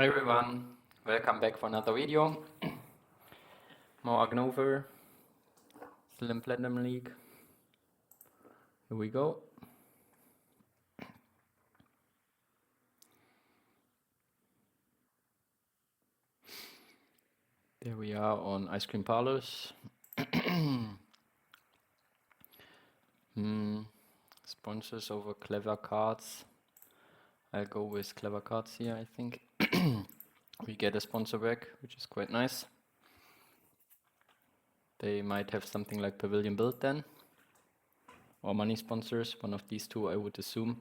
Hi everyone, welcome back for another video. More Ark Nova, still in Platinum League. Here we go. There we are on Ice Cream Parlors. Sponsors over Clever Cards. I'll go with Clever Cards here, I think. We get a sponsor back, which is quite nice. They might have something like Pavilion Build then. Or money sponsors, one of these two I would assume.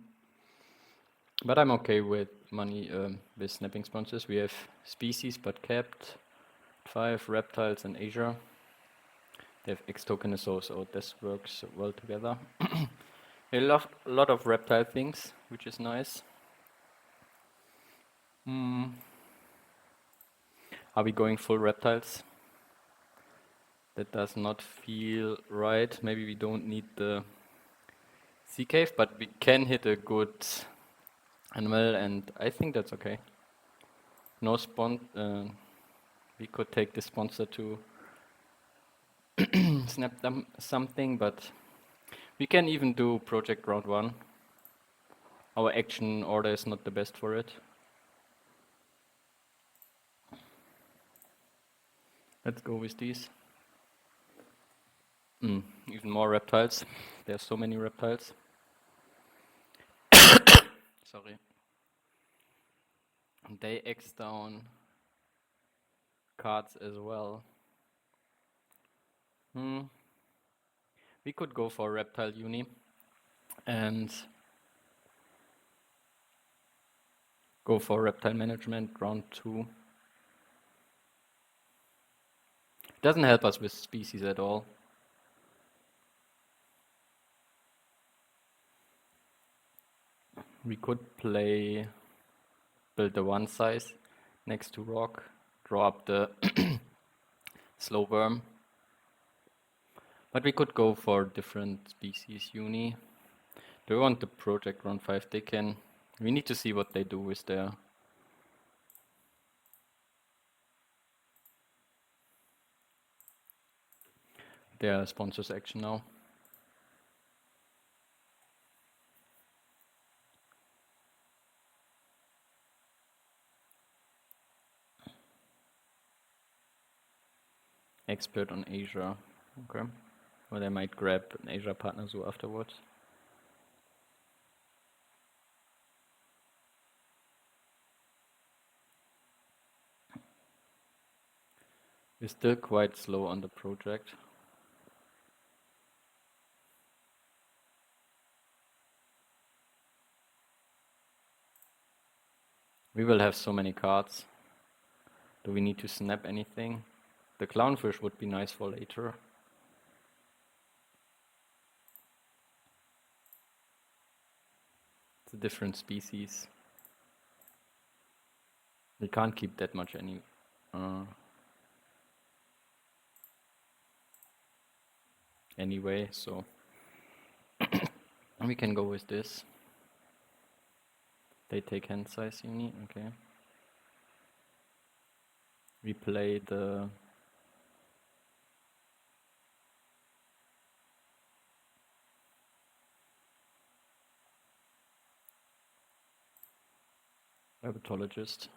But I'm okay with money, with snapping sponsors. We have species but kept, 5 reptiles in Asia. They have X tokenosaur, so this works well together. A lot of reptile things, which is nice. Are we going full reptiles? That does not feel right. Maybe we don't need the sea cave, but we can hit a good animal, and I think that's okay. No we could take the sponsor to snap them something, but we can even do project round 1. Our action order is not the best for it. Let's go with these. Even more reptiles. There's so many reptiles. Sorry. And they X down cards as well. We could go for reptile uni and go for reptile management round 2. Doesn't help us with species at all. We could build the 1 size next to rock, draw up the slow worm. But we could go for different species uni. Do we want the project round 5? They can. We need to see what they do with their sponsors action now. Expert on Asia. Okay. Or they might grab an Asia partner zoo afterwards. We're still quite slow on the project. We will have so many cards. Do we need to snap anything? The clownfish would be nice for later. It's a different species. We can't keep that much anyway, so we can go with this. They take hand size uni, okay. We play the herpetologist.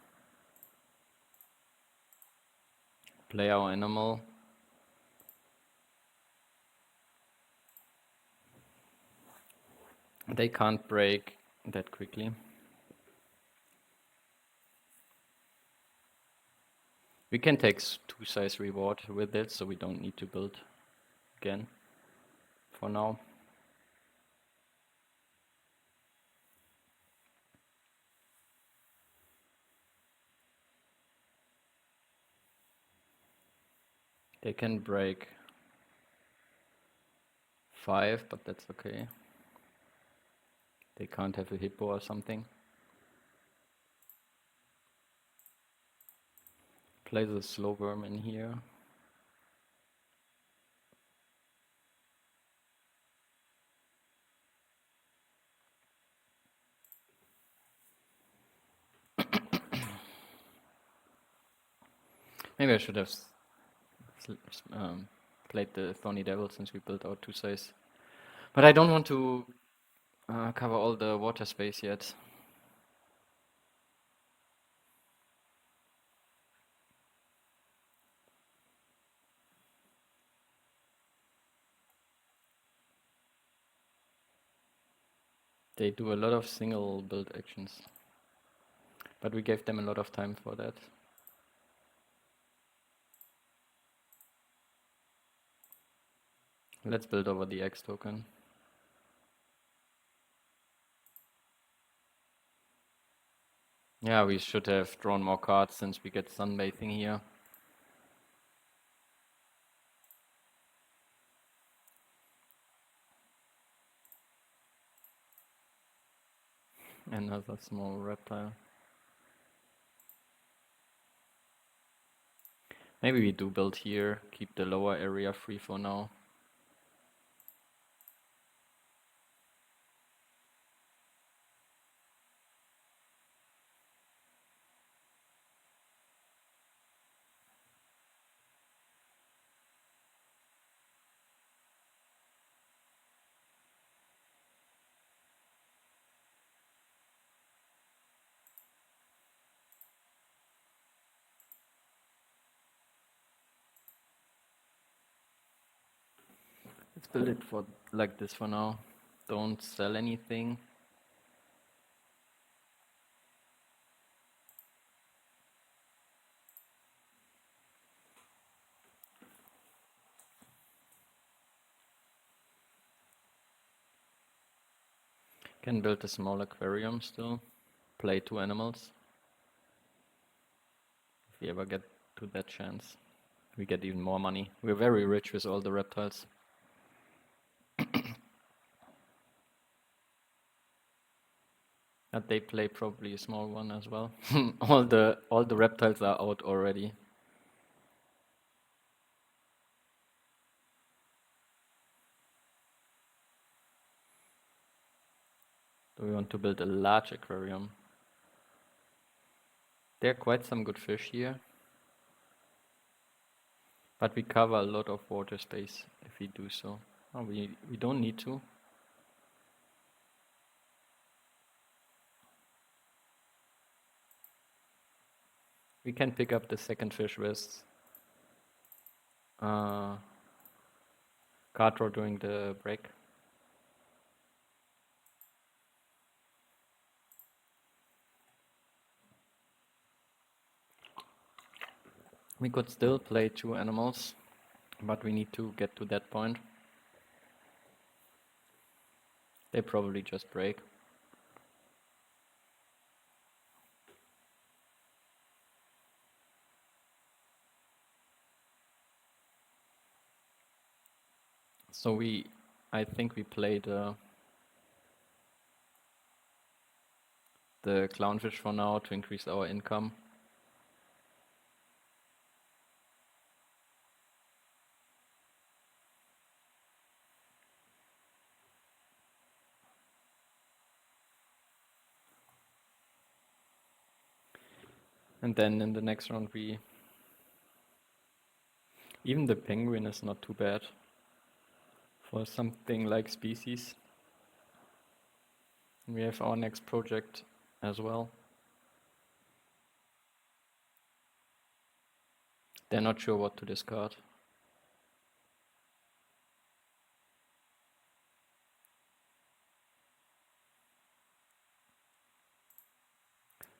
Play our animal. They can't break that quickly. We can take 2 size reward with it, so we don't need to build again for now. They can break 5, but that's okay. They can't have a hippo or something. Play the slow worm in here. Maybe I should have played the Thorny Devil since we built our 2 size. But I don't want to cover all the water space yet. They do a lot of single build actions. But we gave them a lot of time for that. Let's build over the X token. Yeah, we should have drawn more cards since we get sunbathing here. Another small reptile. Maybe we do build here, keep the lower area free for now. Let's build it for like this for now. Don't sell anything. Can build a small aquarium still. Play 2 animals. If we ever get to that chance, we get even more money. We're very rich with all the reptiles. But they play probably a small one as well. all the reptiles are out already. Do we want to build a large aquarium? There are quite some good fish here. But we cover a lot of water space if we do so. Oh, we don't need to. We can pick up the second fish with card draw during the break. We could still play 2 animals, but we need to get to that point. They probably just break. So I think we played the clownfish for now to increase our income. And then in the next round even the penguin is not too bad for something like species. We have our next project as well. They're not sure what to discard.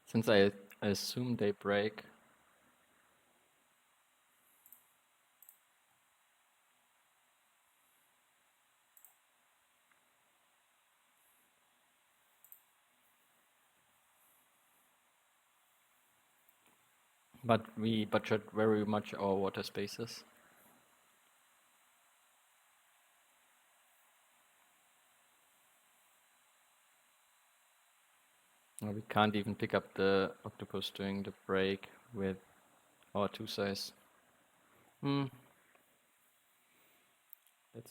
Since I assume they break, but we budget very much our water spaces. We can't even pick up the octopus during the break with our 2 size. That's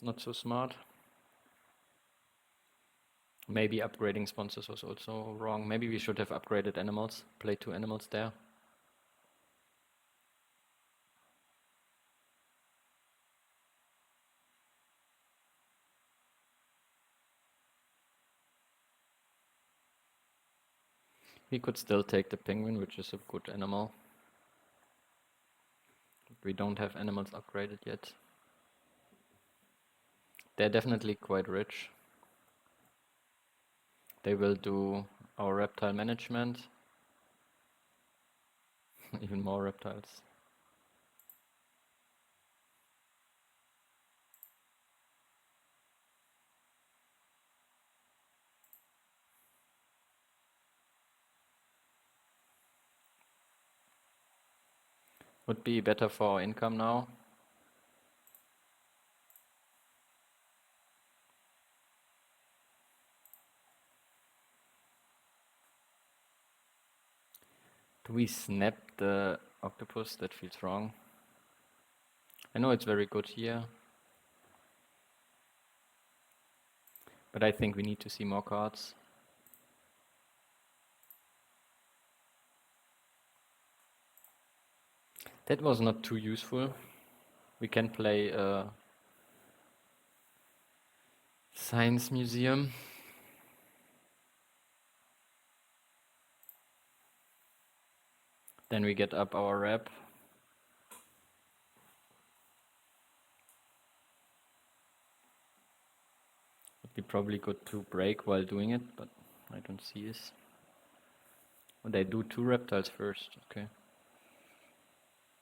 not so smart. Maybe upgrading sponsors was also wrong. Maybe we should have upgraded animals, played 2 animals there. We could still take the penguin, which is a good animal. We don't have animals upgraded yet. They're definitely quite rich. They will do our reptile management. Even more reptiles. Would be better for our income now. Do we snap the octopus? That feels wrong. I know it's very good here, but I think we need to see more cards. That was not too useful. We can play a science museum. Then we get up our rep. Would be probably good to break while doing it, but I don't see this. Oh, they do 2 reptiles first, okay.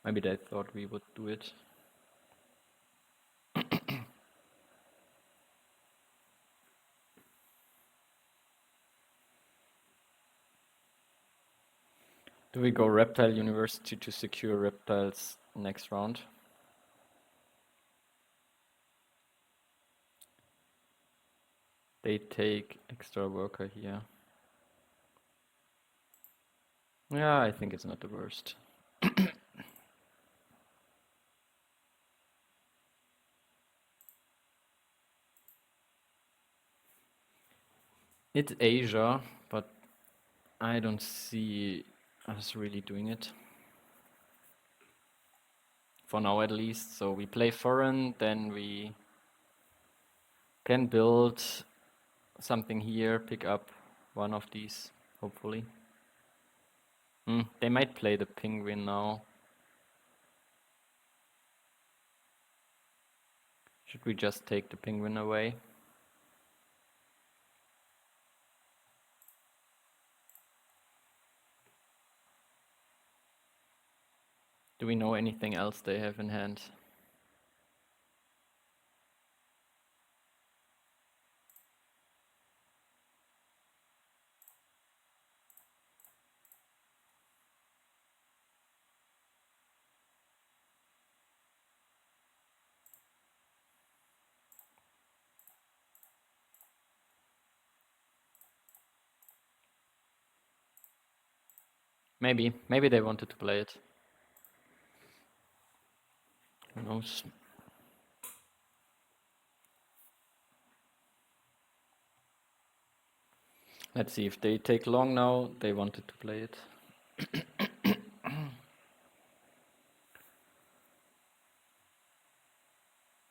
Maybe they thought we would do it. Do we go Reptile University to secure reptiles next round? They take extra worker here. Yeah, I think it's not the worst. It's Asia, but I don't see us really doing it. For now at least. So we play foreign, then we can build something here, pick up one of these, hopefully. They might play the penguin now. Should we just take the penguin away? Do we know anything else they have in hand? Maybe they wanted to play it. Who knows? Let's see, if they take long now, they wanted to play it.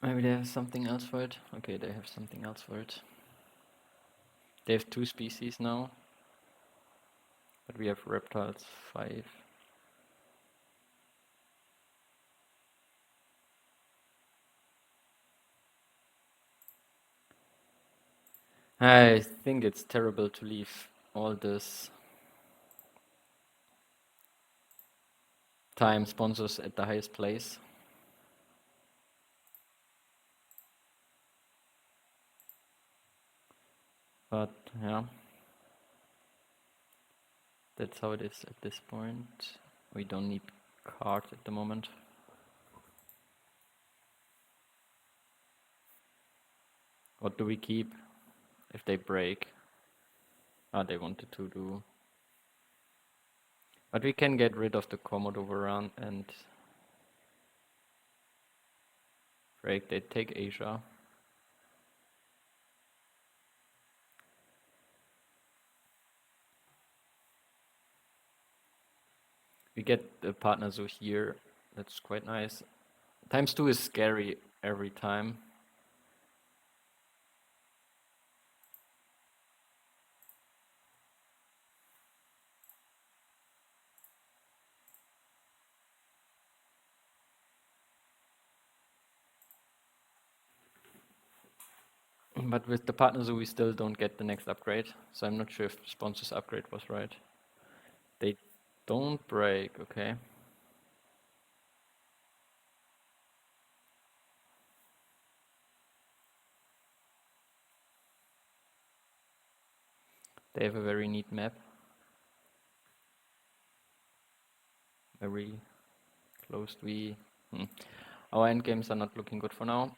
Maybe they have something else for it. Okay, they have something else for it. They have 2 species now. But we have reptiles 5. I think it's terrible to leave all this time sponsors at the highest place. But yeah, that's how it is at this point. We don't need cards at the moment. What do we keep if they break? Ah, they wanted to do. But we can get rid of the Komodo Varan and break. They take Asia. We get the partner zoo here. That's quite nice. ×2 is scary every time. But with the partner zoo, we still don't get the next upgrade. So I'm not sure if sponsors upgrade was right. They don't break, okay. They have a very neat map. Very closed V. Our endgames are not looking good for now.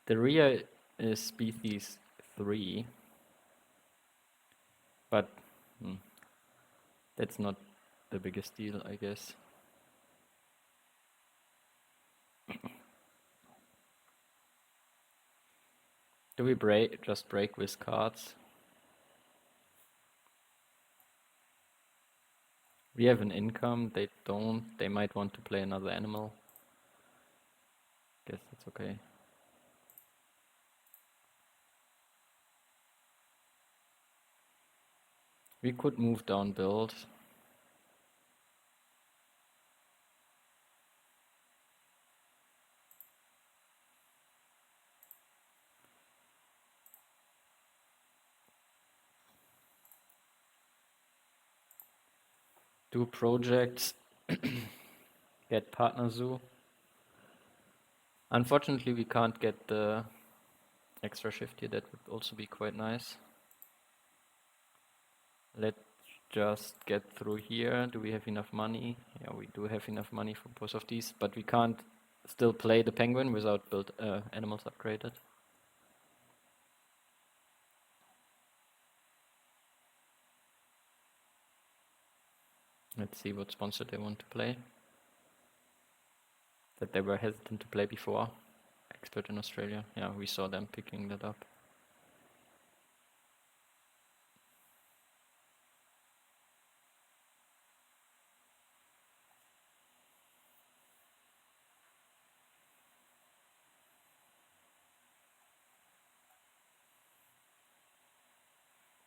The rear is species 3. But that's not the biggest deal, I guess. Do we just break with cards? We have an income, they don't. They might want to play another animal. Guess that's okay. We could move down build. Do projects. Get partner zoo. Unfortunately, we can't get the extra shift here. That would also be quite nice. Let's just get through here. Do we have enough money? Yeah, we do have enough money for both of these, but we can't still play the penguin without build animals upgraded. Let's see what sponsor they want to play. That they were hesitant to play before. Expert in Australia. Yeah, we saw them picking that up.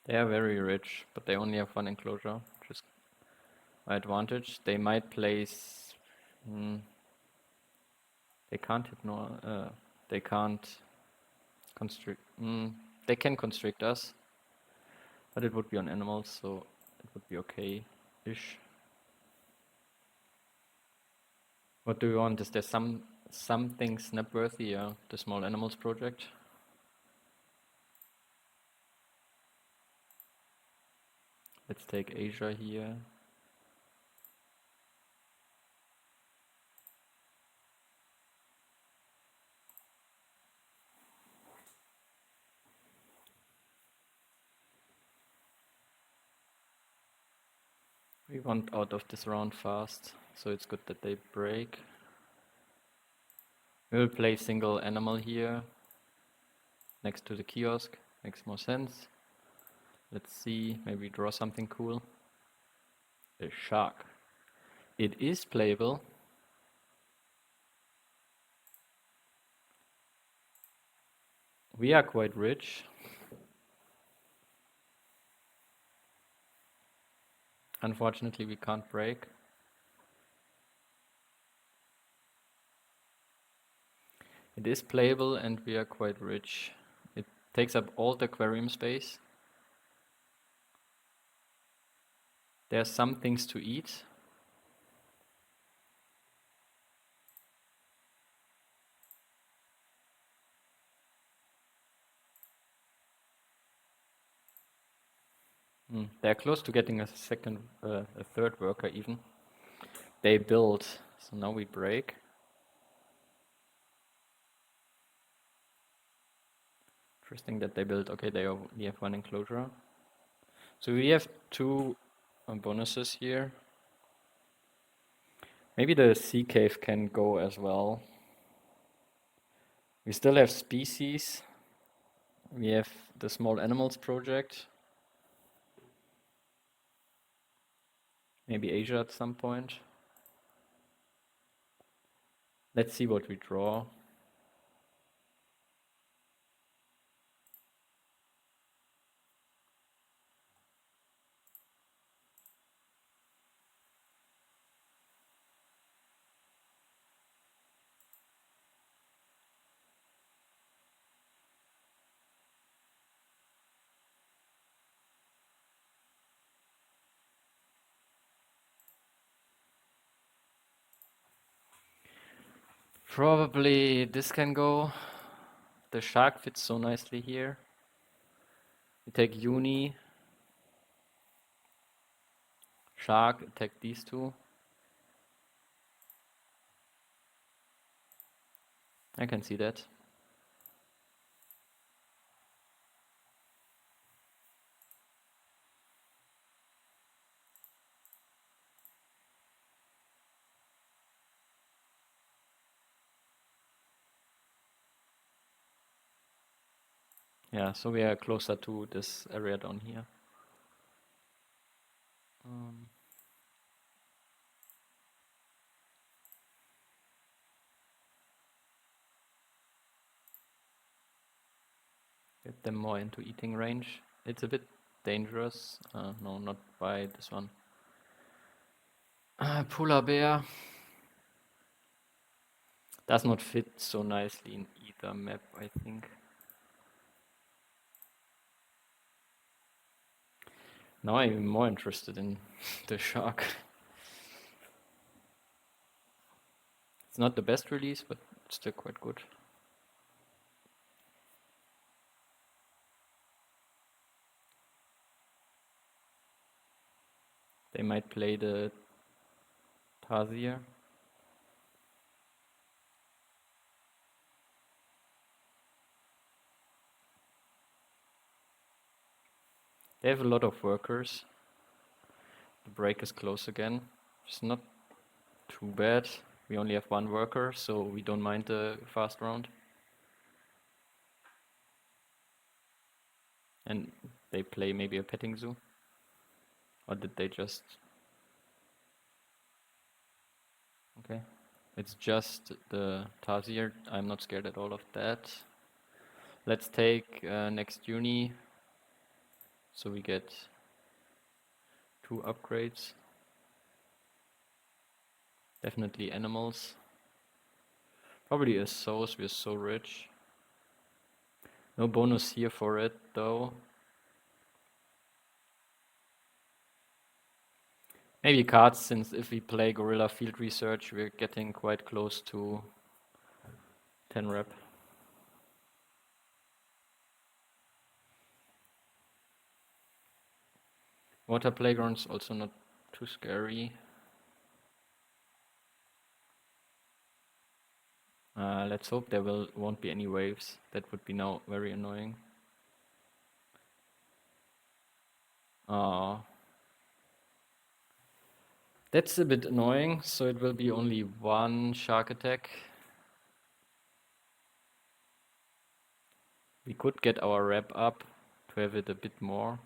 They are very rich, but they only have one enclosure, which is my advantage. They might place... they can't they can't constrict... they can constrict us, but it would be on animals, so it would be okay-ish. What do we want? Is there something snapworthy? Yeah, the small animals project. Let's take Asia here. We want out of this round fast, so it's good that they break. We'll play single animal here, next to the kiosk, makes more sense. Let's see, maybe draw something cool. A shark. It is playable. We are quite rich. Unfortunately, we can't break. It is playable and we are quite rich. It takes up all the aquarium space. There are some things to eat. They're close to getting a third worker even. They build, so now we break. Interesting that they build. Okay, they only have one enclosure. So we have two bonuses here. Maybe the sea cave can go as well. We still have species. We have the small animals project. Maybe Asia at some point. Let's see what we draw. Probably this can go. The shark fits so nicely here. We take uni, shark, attack these two. I can see that. Yeah, so we are closer to this area down here. Get them more into eating range. It's a bit dangerous. No, not by this one. Polar bear does not fit so nicely in either map, I think. Now I'm more interested in the shark. It's not the best release, but it's still quite good. They might play the Tarsier. They have a lot of workers. The break is close again. It's not too bad. We only have one worker, so we don't mind the fast round. And they play maybe a petting zoo? Or did they just... Okay. It's just the Tarsier. I'm not scared at all of that. Let's take next uni. So we get 2 upgrades. Definitely animals. Probably a source, we're so rich. No bonus here for it though. Maybe cards, since if we play Gorilla Field Research, we're getting quite close to 10 rep. Water Playground's also not too scary. Let's hope there won't be any waves. That would be now very annoying. That's a bit annoying, so it will be only 1 shark attack. We could get our rep up to have it a bit more.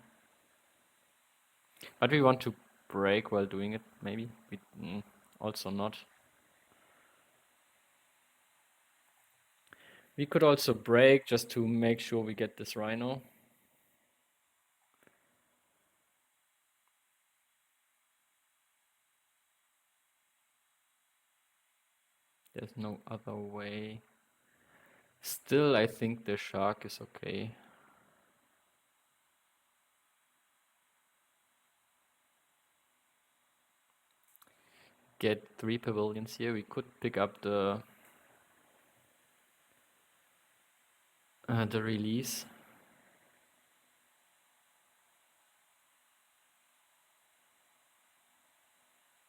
But we want to break while doing it, maybe? Also not. We could also break just to make sure we get this rhino. There's no other way. Still, I think the shark is okay. Get 3 pavilions here. We could pick up the release.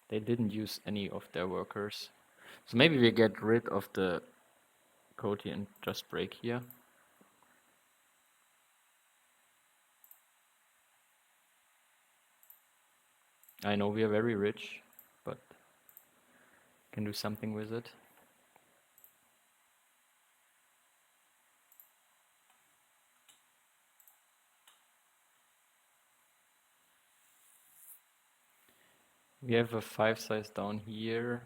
They didn't use any of their workers. So maybe we get rid of the Cody and just break here. I know we are very rich, but can do something with it. We have a 5 size down here.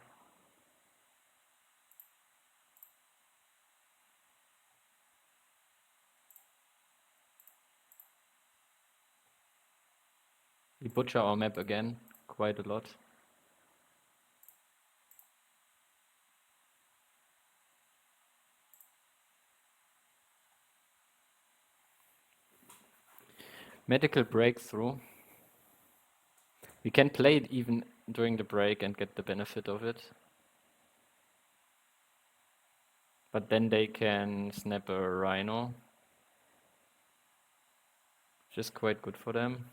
We butcher our map again, quite a lot. Medical breakthrough. We can play it even during the break and get the benefit of it. But then they can snap a rhino, which is quite good for them.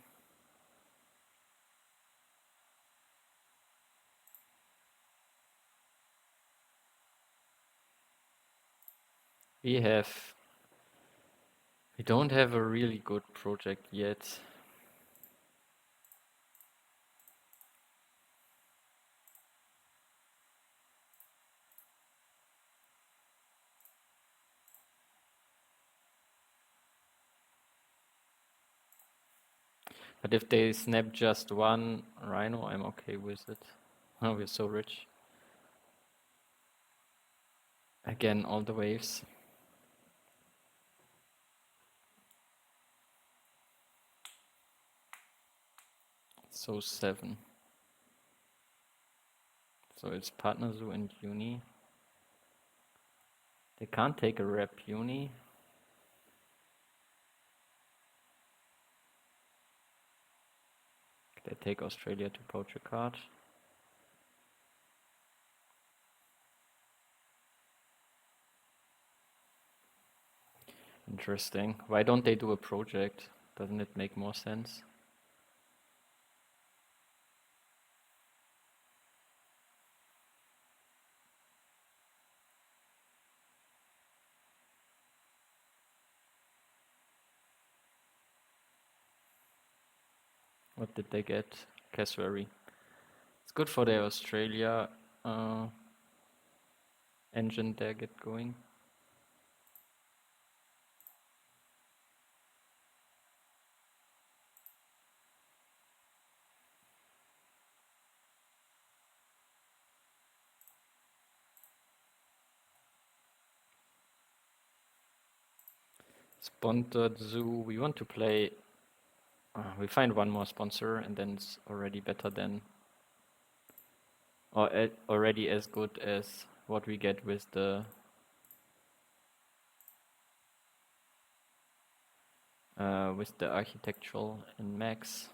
We don't have a really good project yet. But if they snap just one rhino, I'm okay with it. Oh, we're so rich. Again, all the waves. So 7. So it's partner zoo and uni. They can't take a rep uni. They take Australia to poach a card. Interesting. Why don't they do a project? Doesn't it make more sense? What did they get? Cassowary. It's good for their Australia engine they get going. Sponsored zoo. We want to play. We find one more sponsor, and then it's already better than, or already as good as what we get with the architectural in Max.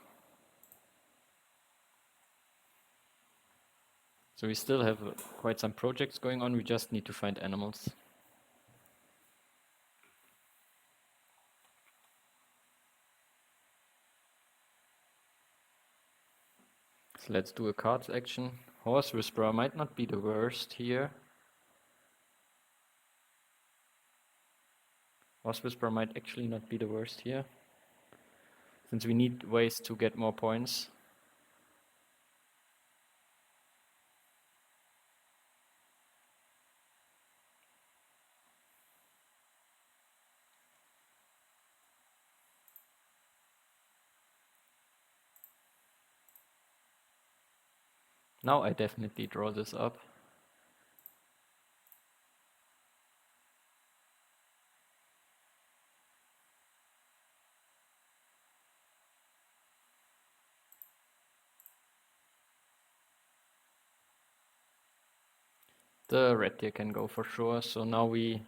So we still have quite some projects going on. We just need to find animals. So let's do a cards action. Horse Whisperer might not be the worst here. Horse Whisperer might actually not be the worst here, since we need ways to get more points. Now I definitely draw this up. The red deer can go for sure. So now we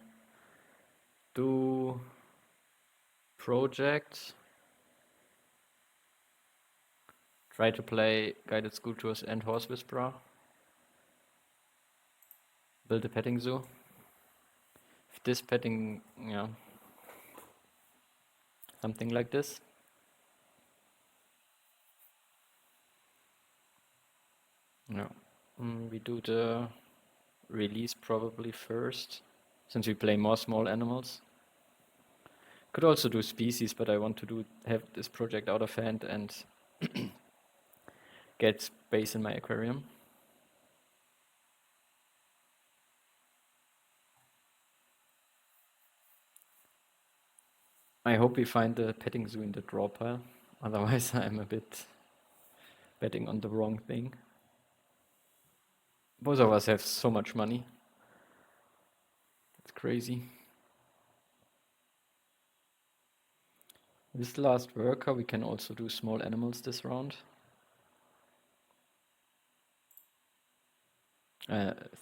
do project. Try to play Guided School Tours and Horse Whisperer. Build a petting zoo. If this petting, yeah, something like this. No, we do the release probably first, since we play more small animals. Could also do species, but I want to have this project out of hand and get space in my aquarium. I hope we find the petting zoo in the draw pile. Otherwise, I'm a bit betting on the wrong thing. Both of us have so much money. It's crazy. This last worker, we can also do small animals this round.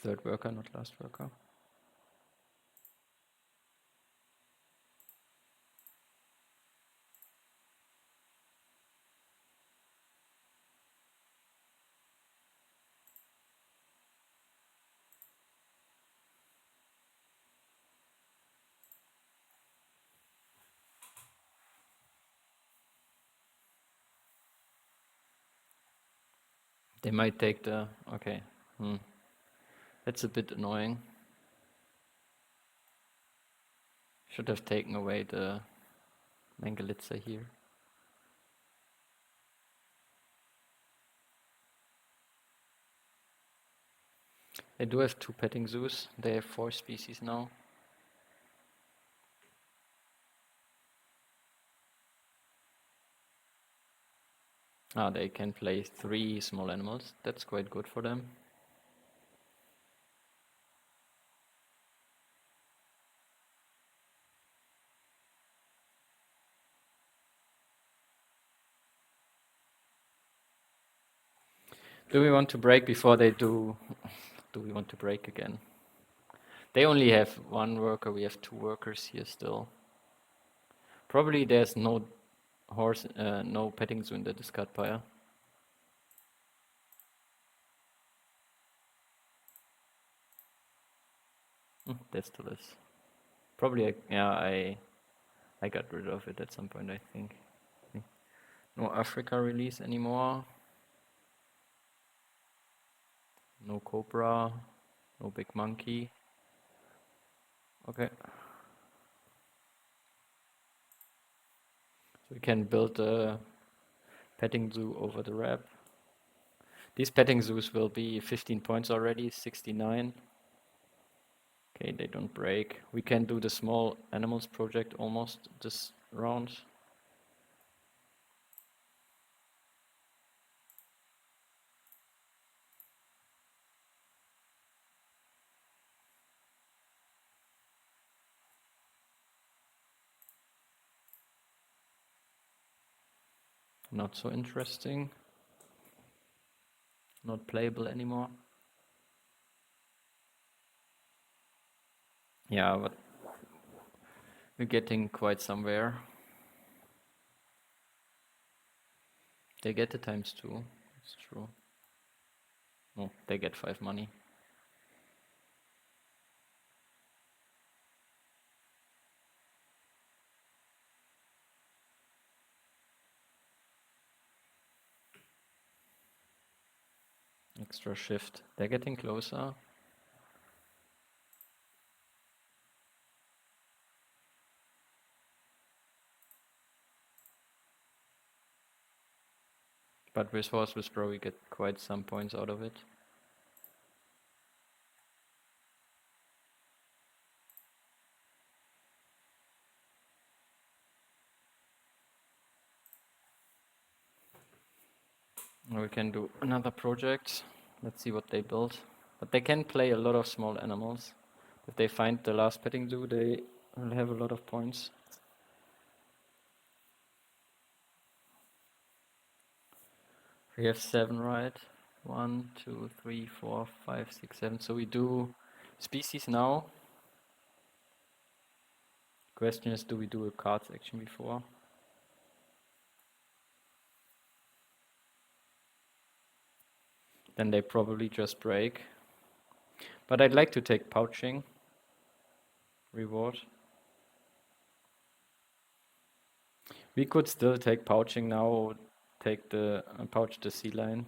Third worker, not last worker. They might take the... Okay. That's a bit annoying. Should have taken away the Mangalitsa here. They do have 2 petting zoos. They have 4 species now. They can play 3 small animals. That's quite good for them. Do we want to break before they do? Do we want to break again? They only have 1 worker. We have 2 workers here still. Probably there's no horse, no petting zoo in the discard pile. There still is. Probably, I got rid of it at some point, I think. No Africa release anymore. No cobra. No big monkey. Okay. So we can build a petting zoo over the wrap. These petting zoos will be 15 points already, 69. Okay, they don't break. We can do the small animals project almost this round. Not so interesting. Not playable anymore. Yeah, but we're getting quite somewhere. They get the ×2. It's true. No, they get 5 money. Extra shift. They're getting closer. But with horse whisperer we get quite some points out of it. We can do another project. Let's see what they build. But they can play a lot of small animals. If they find the last petting zoo, they will have a lot of points. We have 7, right? 1, 2, 3, 4, 5, 6, 7. So we do species now. Question is, do we do a cards action before? Then they probably just break. But I'd like to take pouching. Reward. We could still take pouching now, or take the pouch the sea lion.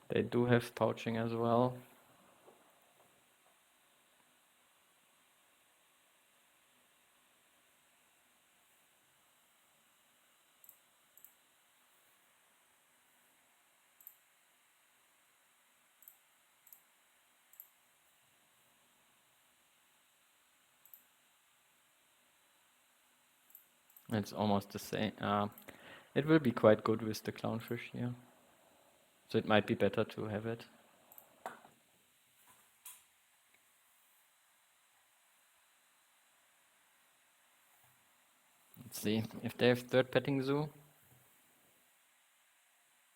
They do have pouching as well. It's almost the same. It will be quite good with the clownfish here. So it might be better to have it. Let's see if they have 3rd petting zoo.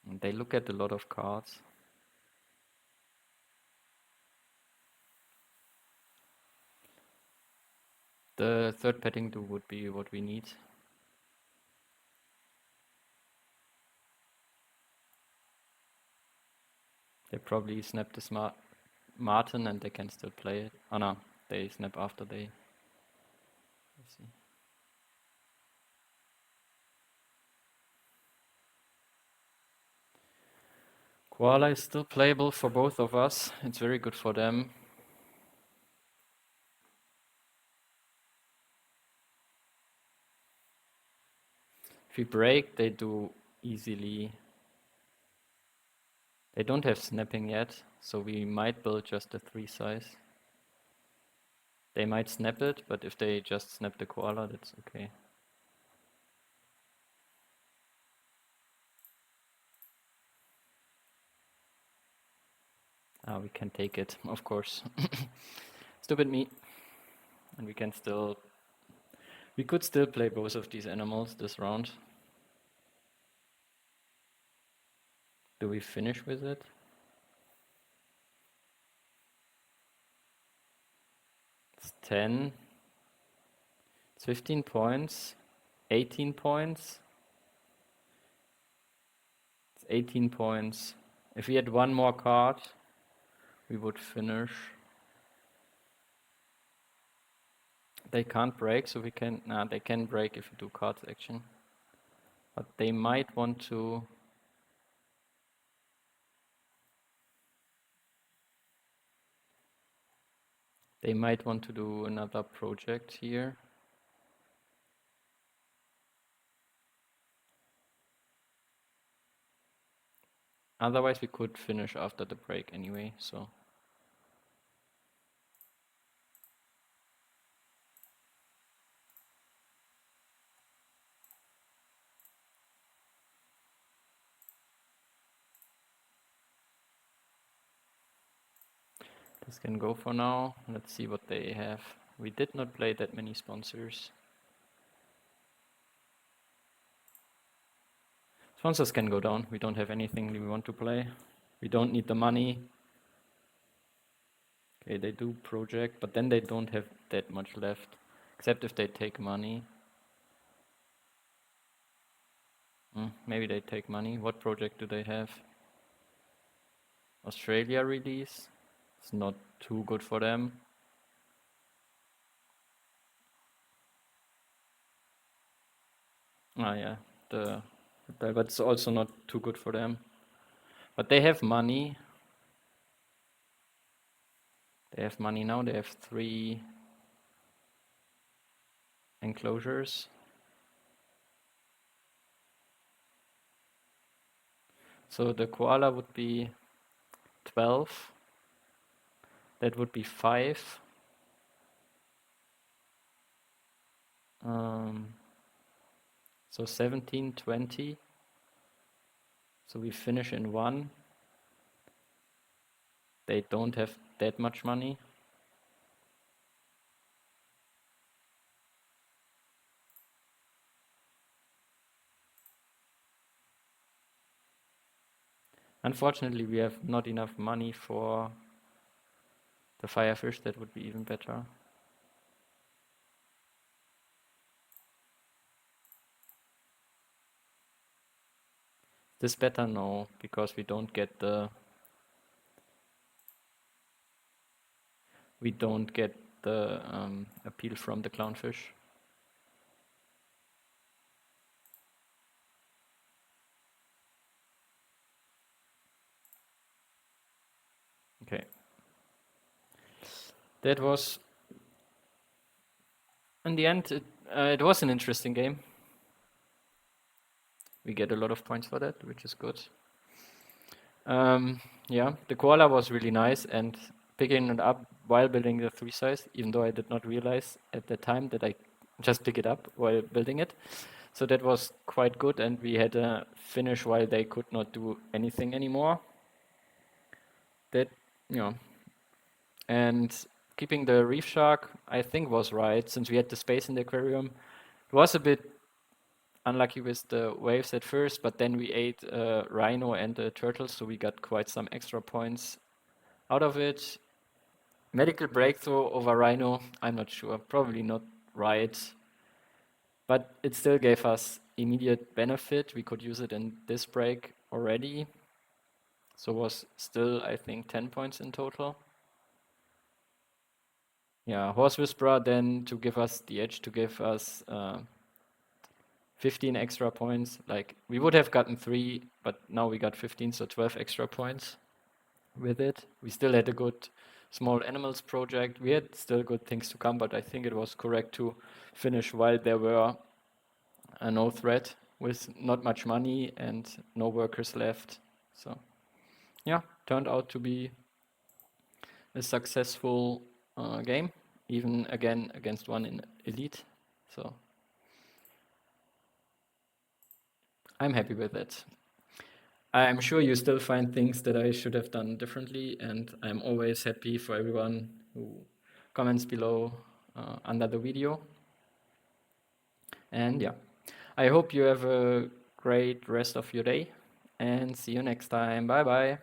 And they look at a lot of cards. The 3rd petting zoo would be what we need. They probably snap the Martin and they can still play it. Oh no, they snap after they. Let's see. Koala is still playable for both of us. It's very good for them. If we break, they do easily. They don't have snapping yet, so we might build just a 3 size. They might snap it, but if they just snap the koala, that's okay. We can take it, of course. Stupid me. And we can still... We could still play both of these animals this round. Do we finish with it? It's 10. It's 15 points. 18 points. It's 18 points. If we had one more card, we would finish. They can't break, so we can... Nah, they can break if we do cards action. But they might want to... They might want to do another project here. Otherwise, we could finish after the break anyway, so... This can go for now. Let's see what they have. We did not play that many sponsors. Sponsors can go down. We don't have anything we want to play. We don't need the money. Okay, they do project, but then they don't have that much left. Except if they take money. Maybe they take money. What project do they have? Australia release. It's not too good for them. Yeah, but it's also not too good for them. But they have money. They have money now. They have 3 enclosures. So the koala would be 12. That would be 5. So 17, 20. So we finish in 1. They don't have that much money. Unfortunately, we have not enough money for the firefish. That would be even better. This better? No, because we don't get the appeal from the clownfish. Okay. That was, in the end, it was an interesting game. We get a lot of points for that, which is good. Yeah, the koala was really nice, and picking it up while building the 3 size, even though I did not realize at the time that I just pick it up while building it. So that was quite good, and we had a finish while they could not do anything anymore. That, and keeping the reef shark, I think, was right, since we had the space in the aquarium. It was a bit unlucky with the waves at first, but then we ate a rhino and a turtle, so we got quite some extra points out of it. Medical breakthrough over rhino, I'm not sure, probably not right, but it still gave us immediate benefit. We could use it in this break already, So was still, I think, 10 points in total. Yeah, Horse Whisperer then to give us the edge, to give us 15 extra points. Like, we would have gotten 3, but now we got 15, so 12 extra points with it. We still had a good small animals project. We had still good things to come, but I think it was correct to finish while there were no threat, with not much money and no workers left. So yeah, turned out to be a successful game, even again against one in Elite. So I'm happy with it. I'm sure you still find things that I should have done differently, and I'm always happy for everyone who comments below under the video. And yeah, I hope you have a great rest of your day, and see you next time. Bye bye.